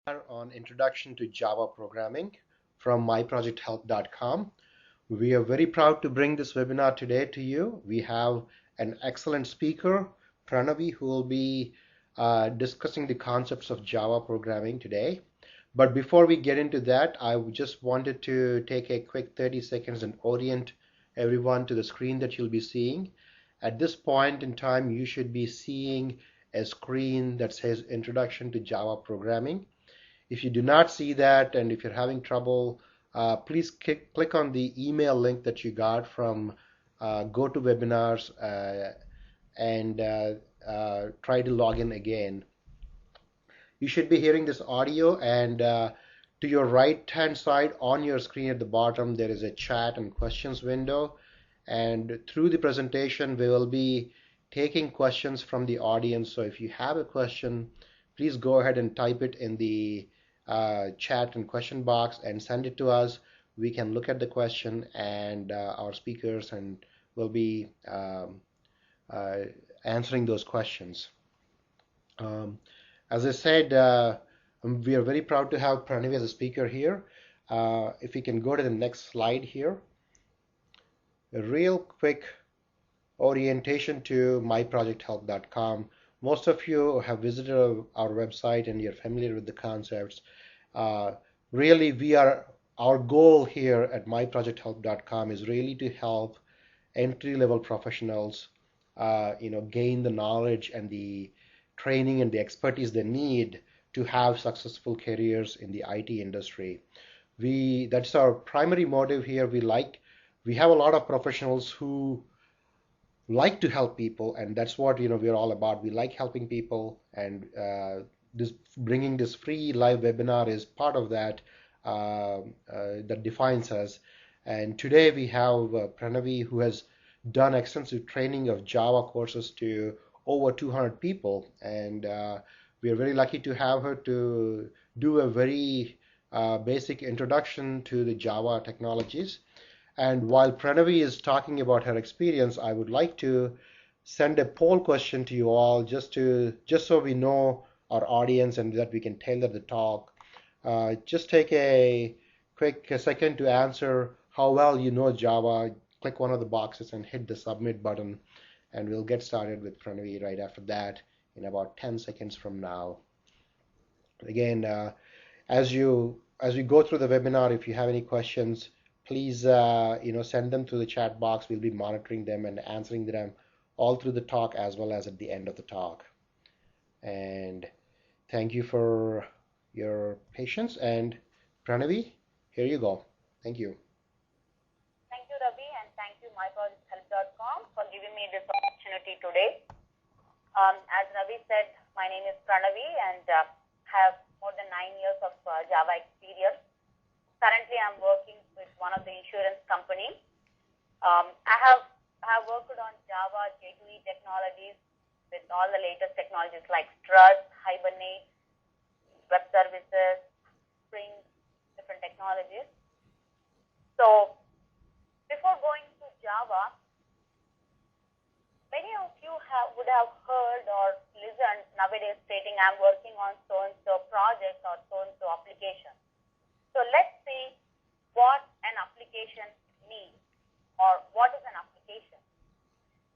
On Introduction to Java Programming from myprojecthelp.com. We are very proud to bring this webinar today to you. We have an excellent speaker, Pranavi, who will be discussing the concepts of Java programming today. But before we get into that, I just wanted to take a quick 30 seconds and orient everyone to the screen that you'll be seeing. At this point in time, you should be seeing a screen that says Introduction to Java Programming. If you do not see that and if you're having trouble, please click on the email link that you got from GoToWebinars and try to log in again. You should be hearing this audio, and to your right hand side on your screen at the bottom there is a chat and questions window, and through the presentation we will be taking questions from the audience. So if you have a question, please go ahead and type it in the chat and question box and send it to us. We can look at the question, and our speakers and will be answering those questions. As I said, we are very proud to have Pranavi as a speaker here. If we can go to the next slide here. A real quick orientation to myprojecthelp.com. Most of you have visited our website and you're familiar with the concepts. Really, our goal here at myprojecthelp.com is really to help entry-level professionals, gain the knowledge and the training and the expertise they need to have successful careers in the IT industry. That's our primary motive here. We have a lot of professionals who like to help people, and that's what we're all about. We like helping people, and bringing this free live webinar is part of that that defines us. And today we have Pranavi, who has done extensive training of Java courses to over 200 people, and we are very lucky to have her to do a very basic introduction to the Java technologies. And while Pranavi is talking about her experience, I would like to send a poll question to you all, just so we know our audience and that we can tailor the talk. Just take a quick second to answer how well you know Java. Click one of the boxes and hit the submit button, and we'll get started with Pranavi right after that in about 10 seconds from now. Again, as we go through the webinar, if you have any questions, please send them to the chat box. We'll be monitoring them and answering them all through the talk as well as at the end of the talk. And thank you for your patience. And Pranavi, here you go. Thank you. Thank you, Ravi, and thank you, myprojecthelp.com, for giving me this opportunity today. As Ravi said, my name is Pranavi, and have more than 9 years of Java experience. Currently, I'm working with one of the insurance company. I have worked on Java J2E technologies with all the latest technologies like Struts, Hibernate, web services, Spring, different technologies. So before going to Java, many of you would have heard or listened nowadays stating I'm working on so-and-so project or so-and-so application. So let's see what an application means, or what is an application.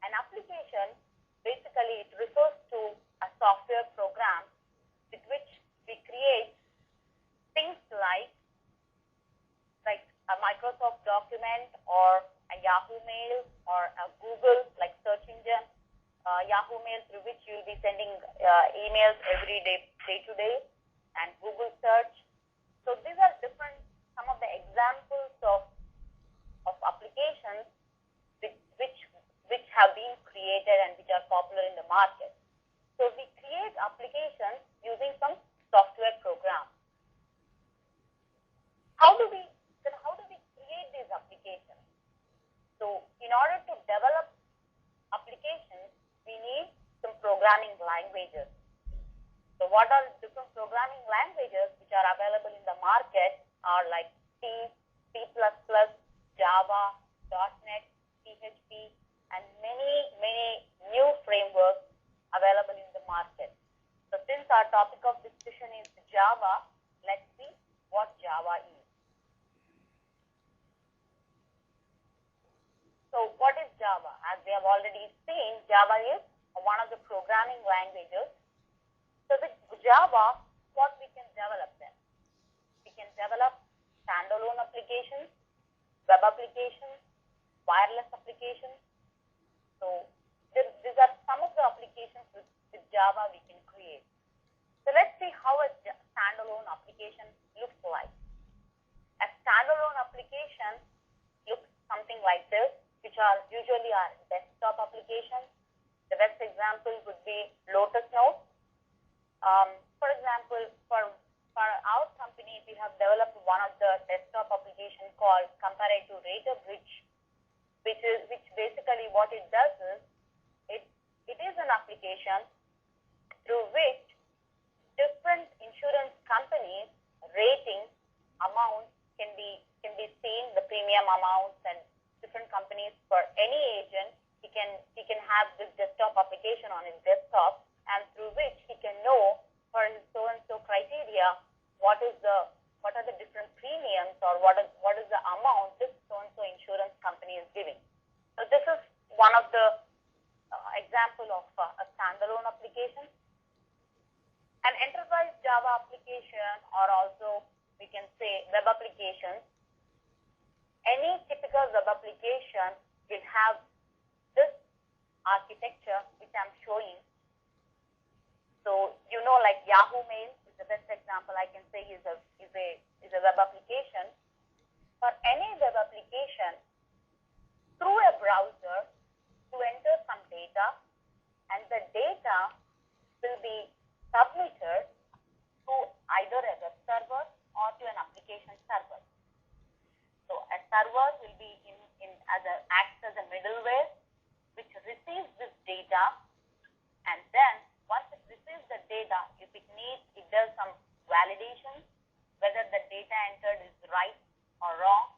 An application, basically, it refers to a software program with which we create things like a Microsoft document or a Yahoo Mail or a Google like search engine, Yahoo Mail through which you'll be sending emails every day to day, and Google search. So these are some of the examples of applications which have been created and which are popular in the market. So we create applications using some software program. How do we create these applications? So in order to develop applications, we need some programming languages. So what are different programming languages which are available in the market are like C, C++, Java, .NET, PHP, and many new frameworks available in the market. So since our topic of discussion is Java, what Java is. So what is Java? As we have already seen, Java is one of the programming languages. So with Java, what we can develop then? We can develop standalone applications, web applications, wireless applications. So these are some of the applications with Java we can create. So let's see how a standalone application looks like. A standalone application looks something like this, which are usually our desktop applications. The best example would be Lotus Notes. For example, for our company, we have developed one of the desktop application called Comparative Rater Bridge, which basically what it does is it is an application through which different insurance companies rating amounts can be seen, the premium amounts, and different companies. For any agent, he can have this desktop application on his desktop, and through which he can know for his so and so criteria what are the different premiums, or what is the amount this so and so insurance company is giving. So this is one of the example of a standalone application. An enterprise Java application, or also we can say web applications. Any typical web application will have this architecture which I'm showing. So like Yahoo Mail is the best example I can say is a web application. For any web application, through a browser, to enter some data, and the data will be submitted to either a web server or to an application server. So a server will be acts as a middleware which receives this data, and then once it receives the data, if it does some validation whether the data entered is right or wrong,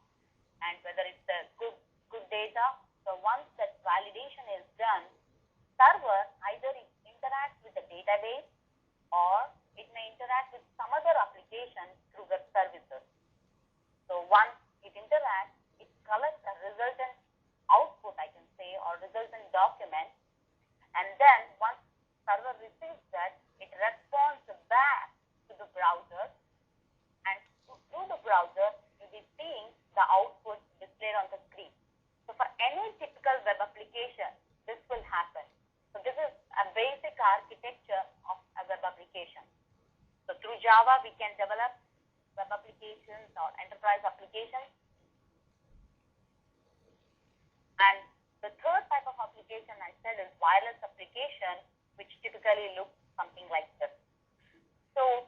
and whether it's a good data. So once that validation is done, server either it interacts with the database, or it may interact with some other application through web services. So once it interacts, it collects a resultant output, I can say, or resultant document, and then once server receives that, it responds back to the browser, and through the browser you'll be seeing the output displayed on the screen. So for any typical web application, this will happen. So this is a basic architecture of a web application. So through Java, we can develop web applications or enterprise applications. And the third type of application I said is wireless application, which typically looks something like this. So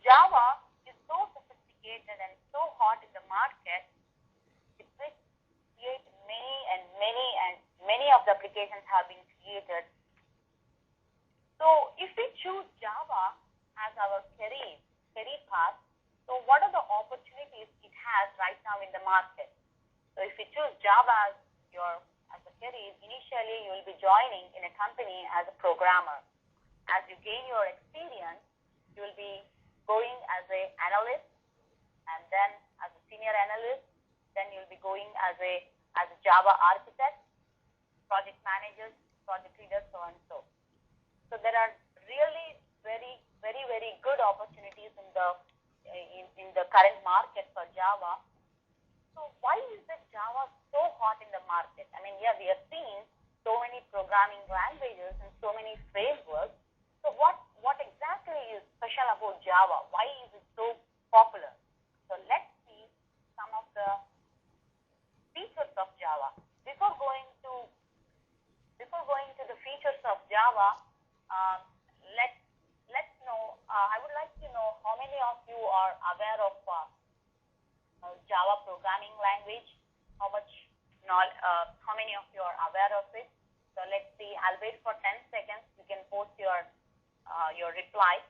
Java is so sophisticated and so hot in the market, it will create many of the applications have been created. So if we choose Java as our career path, so what are the opportunities it has right now in the market? So if you choose Java as a career, initially you will be joining in a company as a programmer. As you gain your experience, you will be going as an analyst, and then as a senior analyst, then you'll be going as a Java architect, project managers, project leaders, so and so. So there are really very good opportunities in the current market for Java. So why is that Java so hot in the market? I mean, yeah, we have seen so many programming languages and so many frameworks. So what exactly is special about Java? Why is it so popular? So let's see some of the features of Java. Before going to the features of Java, let's know. I would like to know how many of you are aware of Java programming language. How many of you are aware of it? So let's see. I'll wait for 10 seconds. You can post your reply.